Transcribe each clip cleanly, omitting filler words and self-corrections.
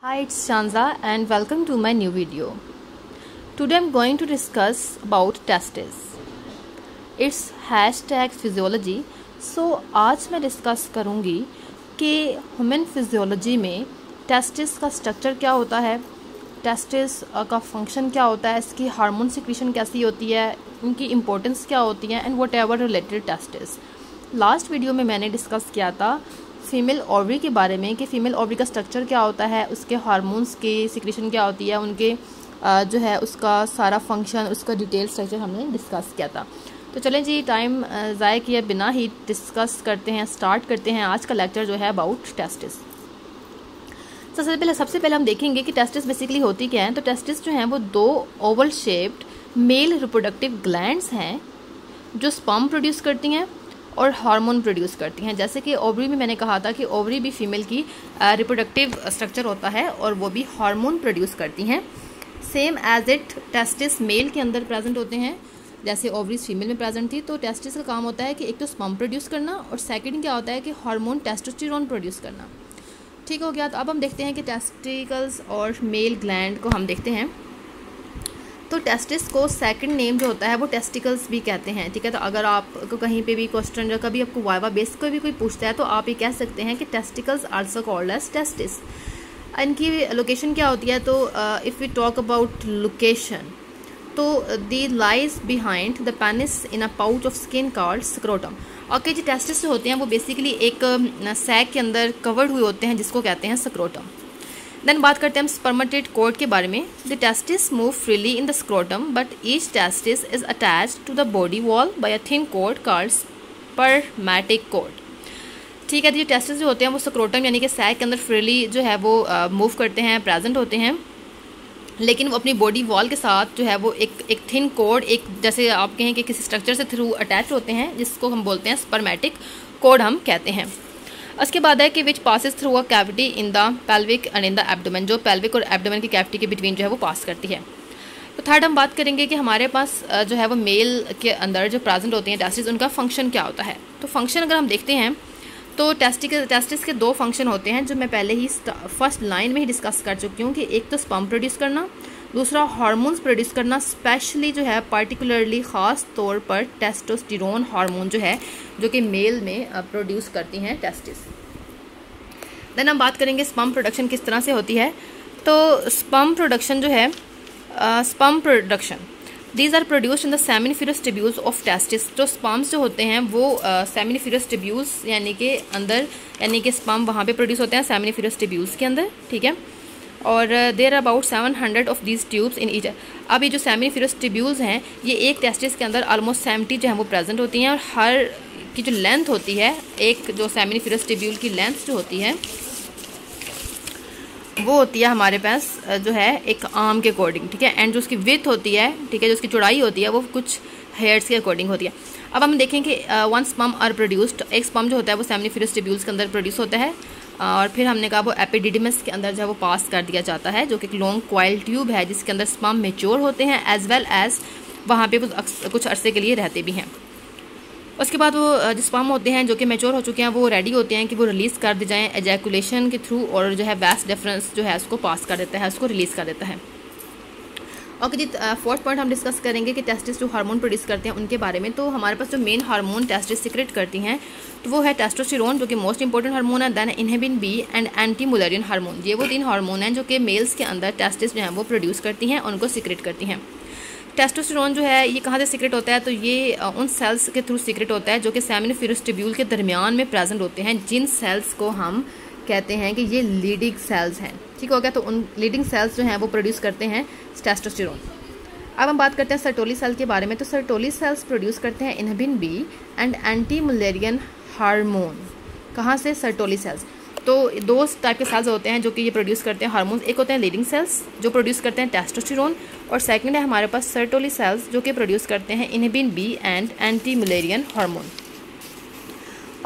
Hi, it's Shanza and welcome to my new video. Today I'm going to discuss about testes. It's hashtag physiology. So आज मैं discuss करूँगी कि human physiology में testis का structure क्या होता है, टेस्टिस का फंक्शन क्या होता है, इसकी हार्मोन सिक्रीशन कैसी होती है, इनकी इम्पोर्टेंस क्या होती है and what ever related testis. Last video में मैंने डिस्कस किया था फीमेल ओवरी के बारे में कि फ़ीमेल ओवरी का स्ट्रक्चर क्या होता है, उसके हार्मोन्स की सिक्रीशन क्या होती है, उनके जो है उसका सारा फंक्शन, उसका डिटेल स्ट्रक्चर हमने डिस्कस किया था. तो चलें जी, टाइम ज़ाय किए बिना ही डिस्कस करते हैं, स्टार्ट करते हैं आज का लेक्चर जो है अबाउट टेस्टिस. सबसे पहले हम देखेंगे कि टेस्टिस बेसिकली होती क्या है. तो टेस्टिस जो हैं वो दो Oval shaped male reproductive glands हैं जो स्पर्म प्रोड्यूस करती हैं और हार्मोन प्रोड्यूस करती हैं. जैसे कि ओवरी में मैंने कहा था कि ओवरी भी फीमेल की रिप्रोडक्टिव स्ट्रक्चर होता है और वो भी हार्मोन प्रोड्यूस करती हैं. Same as it testis male के अंदर प्रेजेंट होते हैं जैसे ओवरीज फीमेल में प्रेजेंट थी. तो टेस्टिस का काम होता है कि एक तो स्पर्म प्रोड्यूस करना और सेकंड क्या होता है कि हार्मोन टेस्टोस्टेरोन प्रोड्यूस करना. ठीक हो गया. तो अब हम देखते हैं कि टेस्टिकल्स और मेल ग्लैंड को हम देखते हैं. तो टेस्टिस को सेकंड नेम जो होता है वो टेस्टिकल्स भी कहते हैं. ठीक है. तो अगर आपको कहीं पे भी क्वेश्चन या कभी आपको वाइवा बेस को भी कोई पूछता है तो आप ये कह सकते हैं कि testicles also called as testis. इनकी लोकेशन क्या होती है. तो if we talk about location तो they lies behind the penis in a pouch of skin called scrotum. Okay जी. टेस्टिस जो होते हैं वो बेसिकली एक सैक के अंदर कवर्ड हुए होते हैं जिसको कहते हैं स्क्रोटम. देन बात करते हैं हम स्पर्मेटेड कोड के बारे में. The testis move freely in the scrotum but each testis is attached to the body wall by a thin cord called spermatic cord. ठीक है. ये टेस्टिस जो होते हैं वो स्क्रोटम यानी कि सैक के अंदर फ्रीली जो है वो मूव करते हैं, प्रेजेंट होते हैं, लेकिन वो अपनी बॉडी वॉल के साथ जो है वो एक थिन कोड, एक जैसे आप कहें कि किसी स्ट्रक्चर से थ्रू अटैच होते हैं जिसको हम बोलते हैं स्पर्मेटिक कोड हम कहते हैं. उसके बाद है कि which passes through a cavity in the pelvic and in the abdomen, जो पेल्विक और एब्डोमेन की कैविटी के बिटवीन जो है वो पास करती है. तो थर्ड हम बात करेंगे कि हमारे पास जो है वो मेल के अंदर जो प्रेजेंट होते हैं टेस्टिस, उनका फंक्शन क्या होता है. तो फंक्शन अगर हम देखते हैं तो टेस्टिस के दो फंक्शन होते हैं जो मैं पहले ही फर्स्ट लाइन में ही डिस्कस कर चुकी हूँ कि एक तो स्पर्म प्रोड्यूस करना, दूसरा हार्मोन्स प्रोड्यूस करना. स्पेशली जो है पर्टिकुलरली ख़ास तौर पर टेस्टोस्टेरोन हार्मोन जो है जो कि मेल में प्रोड्यूस करती हैं टेस्टिस. देन हम बात करेंगे स्पर्म प्रोडक्शन किस तरह से होती है. तो स्पर्म प्रोडक्शन जो है sperm production these are produced in the seminiferous tubules of testis. जो स्पर्म्स जो होते हैं वो सेमिनिफेरस ट्यूब्यूल्स यानी कि अंदर, यानी कि स्पर्म वहाँ पे प्रोड्यूस होते हैं सेमिनिफेरस ट्यूब्यूल्स के अंदर. ठीक है. और there about 700 of these tubes in each. अब ये जो सेमिनिफेरस ट्यूब्यूल्स हैं ये एक टेस्टिस के अंदर ऑलमोस्ट 70 जो है वो प्रेजेंट होती हैं और हर की जो लेंथ होती है, एक जो सेमिनिफेरस ट्यूब्यूल की लेंथ जो होती है वो होती है हमारे पास जो है एक आर्म के अकॉर्डिंग. ठीक है. एंड जो उसकी विड्थ होती है, ठीक है, जो उसकी चौड़ाई होती है वो कुछ हेयर्स के अकॉर्डिंग होती है. अब हम देखें कि वन स्पर्म आर प्रोड्यूस्ड. एक स्पर्म जो होता है वो सेमिनिफेरस ट्यूब्यूल्स के अंदर प्रोड्यूस होता है और फिर हमने कहा वो एपिडिडिमस के अंदर जो है वो पास कर दिया जाता है जो कि एक लॉन्ग क्वाइल ट्यूब है जिसके अंदर स्पर्म मेच्योर होते हैं एज वेल एज वहाँ पे कुछ अरसे के लिए रहते भी हैं. उसके बाद वो जो स्पर्म होते हैं जो कि मैच्योर हो चुके हैं वो रेडी होते हैं कि वो रिलीज़ कर दी जाएँ एजैकुलेशन के थ्रू और जो है वैस डिफरेंस जो है उसको पास कर देता है, उसको रिलीज़ कर देता है. ओके जी. फोर्थ पॉइंट हम डिस्कस करेंगे कि टेस्टिस जो हार्मोन प्रोड्यूस करते हैं उनके बारे में. तो हमारे पास जो मेन हार्मोन टेस्टिस सिक्रेट करती हैं तो वो है टेस्टोस्टेरोन जो कि मोस्ट इंपॉर्टेंट हार्मोन है. Then inhibin B and anti Mullerian hormone. ये वो तीन हार्मोन हैं जो कि मेल्स के अंदर टेस्टिस जो है वो प्रोड्यूस करती हैं, उनको सिक्रेट करती हैं. टेस्टोस्टेरोन जो है ये कहाँ से सीक्रेट होता है. तो ये उन सेल्स के थ्रू सीक्रेट होता है जो कि सेमिनिफेरस ट्यूब्यूल के दरमियान में प्रेजेंट होते हैं, जिन सेल्स को हम कहते हैं कि ये लीडिंग सेल्स हैं. ठीक हो गया. तो उन लीडिंग सेल्स जो हैं वो प्रोड्यूस करते हैं टेस्टोस्टेरोन. अब हम बात करते हैं सर्टोली सेल के बारे में. तो सर्टोली सेल्स प्रोड्यूस करते हैं inhibin B and anti Mullerian hormone. कहाँ से? Sertoli cells. तो दो टाइप के सेल्स होते हैं जो कि ये प्रोड्यूस करते हैं हार्मोन्स. एक होते हैं लीडिंग सेल्स जो प्रोड्यूस करते हैं टेस्टोस्टेरोन और सेकंड है हमारे पास सर्टोली सेल्स जो कि प्रोड्यूस करते हैं inhibin B and anti Mullerian hormone.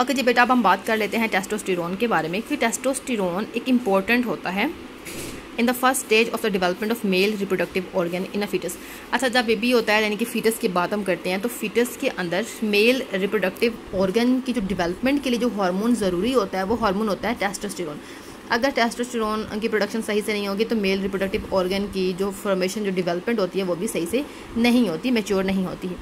Okay जी बेटा, अब हम बात कर लेते हैं टेस्टोस्टेरोन के बारे में कि टेस्टोस्टेरोन एक इम्पॉर्टेंट होता है in the first stage of the development of male reproductive organ in a foetus. अच्छा, जब बेबी होता है यानी कि फीटस की बात हम करते हैं तो फीटस के अंदर मेल रिप्रोडक्टिव ऑर्गन की जो डेवलपमेंट के लिए जो हार्मोन ज़रूरी होता है वो हार्मोन होता है टेस्टोस्टेरोन. अगर टेस्टोस्टेरोन की प्रोडक्शन सही से नहीं होगी तो मेल रिप्रोडक्टिव ऑर्गन की जो फॉर्मेशन, जो डेवलपमेंट होती है वो भी सही से नहीं होती, मैच्योर नहीं होती है।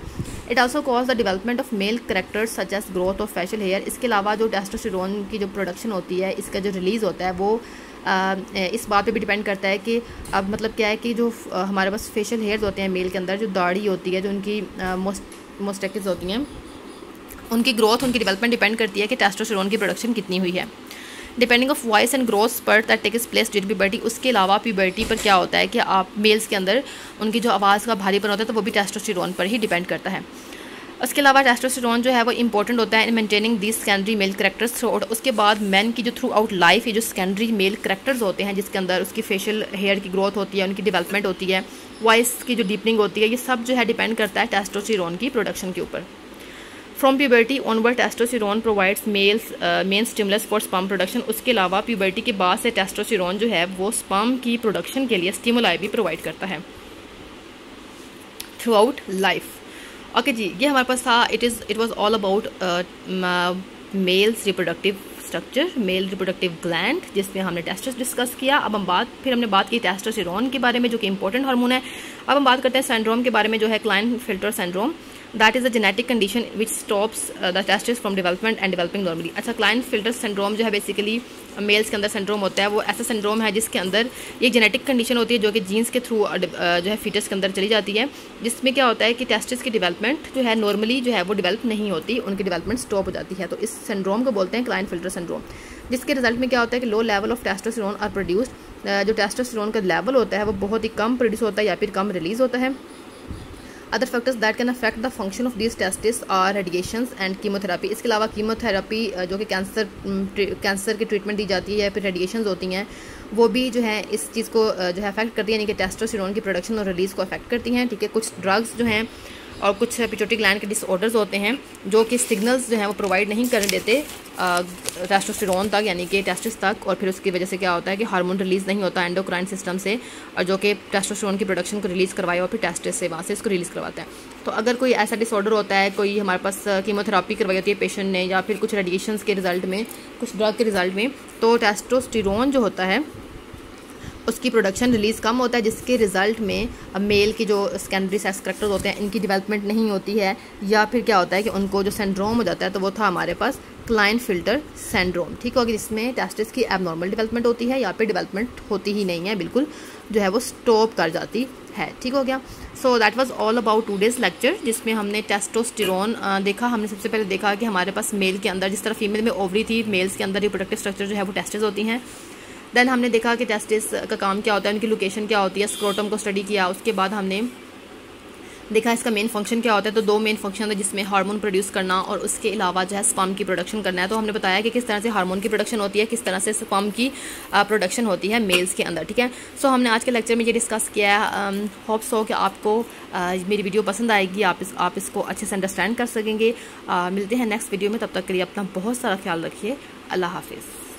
It also cause the development of male characters such as growth of facial hair. इसके अलावा जो टेस्टोस्टेरोन की जो प्रोडक्शन होती है, इसका जो रिलीज़ होता है वो इस बात पे भी डिपेंड करता है कि अब मतलब क्या है कि जो हमारे पास फेशियल हेयर्स होते हैं मेल के अंदर, जो दाढ़ी होती है, जो उनकी मोस्टेकिस होती हैं, उनकी ग्रोथ, उनकी डेवलपमेंट डिपेंड करती है कि टेस्टोस्टेरोन की प्रोडक्शन कितनी हुई है। Depending of voice and growth spurt that takes place during puberty. उसके अलावा प्यूबर्टी पर क्या होता है कि आप मेल्स के अंदर उनकी जो आवाज़ का भारीपन होता है तो वो भी टेस्टोस्टेरोन पर ही डिपेंड करता है। उसके अलावा टेस्टोस्टेरोन जो है वो इंपॉर्टेंट होता है in maintaining these secondary male characters through out. उसके बाद मैन की जो थ्रू आउट लाइफ ये जो सेकेंडरी मेल कैरेक्टर्स होते हैं, जिसके अंदर उसकी फेशियल हेयर की ग्रोथ होती है, उनकी डेवलपमेंट होती है, वॉइस की जो डीपनिंग होती है, ये सब जो है डिपेंड करता है टेस्टोस्टेरोन की प्रोडक्शन के ऊपर। From puberty onward testosterone provides main stimulus for sperm production. उसके अलावा प्यूबर्टी के बाद से टेस्टोस्टेरोन जो है वो स्पर्म की प्रोडक्शन के लिए स्टिमुलाई भी प्रोवाइड करता है थ्रू आउट लाइफ। ओके जी, ये हमारे पास था it was all about males reproductive structure, male reproductive gland, जिसमें हमने टेस्टस डिस्कस किया। अब हम हमने बात की टेस्टोस्टेरोन के बारे में, जो कि इंपॉर्टेंट हार्मोन है। अब हम बात करते हैं सिंड्रोम के बारे में, जो है Klinefelter syndrome. That is a genetic condition which stops the testis from development and developing normally. अच्छा, क्लाइनफिल्टर सिंड्रोम जो है बेसिकली मेल्स के अंदर सिंड्रोम होता है। वो ऐसा सिंड्रोम है जिसके अंदर ये जेनेटिक कंडीशन होती है जो कि जीन्स के थ्रू जो है फीटस के अंदर चली जाती है, जिसमें क्या होता है कि टेस्टिस की डेवलपमेंट जो है नॉर्मली जो है वो डेवलप नहीं होती, उनकी डेवलपमेंट स्टॉप हो जाती है। तो इस सिंड्रोम को बोलते हैं क्लाइनफिल्टर सिंड्रोम, जिसके रिजल्ट में क्या होता है कि low level of testosterone are produced. जो टेस्टोस्टेरोन का लेवल होता है वो बहुत ही कम प्रोड्यूस होता है या फिर कम रिलीज होता है। Other factors that can affect the function of these testis are radiations and chemotherapy. इसके अलावा कीमोथेरेपी जो कि कैंसर की ट्रीटमेंट दी जाती है या फिर रेडिएशंस होती हैं, वो भी जो है इस चीज़ को जो है अफेक्ट करती है, यानी कि टेस्टोस्टेरोन की प्रोडक्शन और रिलीज़ को अफेक्ट करती हैं। ठीक है, कुछ ड्रग्स जो हैं और कुछ पिट्यूटरी ग्लैंड के डिसऑर्डर्स होते हैं जो कि सिग्नल्स जो हैं वो प्रोवाइड नहीं करने देते टेस्टोस्टेरोन तक, यानी कि टेस्टिस तक, और फिर उसकी वजह से क्या होता है कि हार्मोन रिलीज़ नहीं होता एंडोक्राइन सिस्टम से, और जो कि टेस्टोस्टेरोन की प्रोडक्शन को रिलीज़ करवाया और फिर टेस्टिस से वहाँ से इसको रिलीज़ करवाते हैं। तो अगर कोई ऐसा डिसऑर्डर होता है, कोई हमारे पास कीमोथेरेपी करवाई होती है पेशेंट ने या फिर कुछ रेडिएशंस के रिजल्ट में, कुछ ड्रग के रिजल्ट में, तो टेस्टोस्टेरोन जो होता है उसकी प्रोडक्शन रिलीज़ कम होता है, जिसके रिजल्ट में मेल की जो सेकेंडरी सेक्स कैरेक्टर्स होते हैं इनकी डेवलपमेंट नहीं होती है, या फिर क्या होता है कि उनको जो सिंड्रोम हो जाता है, तो वो था हमारे पास क्लाइनफिल्टर सिंड्रोम। ठीक होगी, जिसमें टेस्टिस की एबनॉर्मल डेवलपमेंट होती है या फिर डेवलपमेंट होती ही नहीं है, बिल्कुल जो है वो स्टॉप कर जाती है। ठीक हो गया। So that was all about today's lecture, जिसमें हमने टेस्टोस्टेरोन देखा। हमने सबसे पहले देखा कि हमारे पास मेल के अंदर जिस तरह फीमेल में ओवरी थी, मेल्स के अंदर रिप्रोडक्टिव स्ट्रक्चर जो है वो टेस्टिस होती हैं। देन हमने देखा कि टेस्टिस का काम क्या होता है, उनकी लोकेशन क्या होती है, स्क्रोटम को स्टडी किया। उसके बाद हमने देखा इसका मेन फंक्शन क्या होता है। तो दो मेन फंक्शन है, जिसमें हार्मोन प्रोड्यूस करना और उसके अलावा जो है स्पर्म की प्रोडक्शन करना है। तो हमने बताया कि किस तरह से हार्मोन की प्रोडक्शन होती है, किस तरह से स्पर्म की प्रोडक्शन होती है मेल्स के अंदर। ठीक है, सो हमने आज के लेक्चर में ये डिस्कस किया है। होप सो कि आपको मेरी वीडियो पसंद आएगी, आप इसको अच्छे से अंडरस्टैंड कर सकेंगे। मिलते हैं नेक्स्ट वीडियो में, तब तक के लिए अपना बहुत सारा ख्याल रखिए। अल्लाह हाफिज़।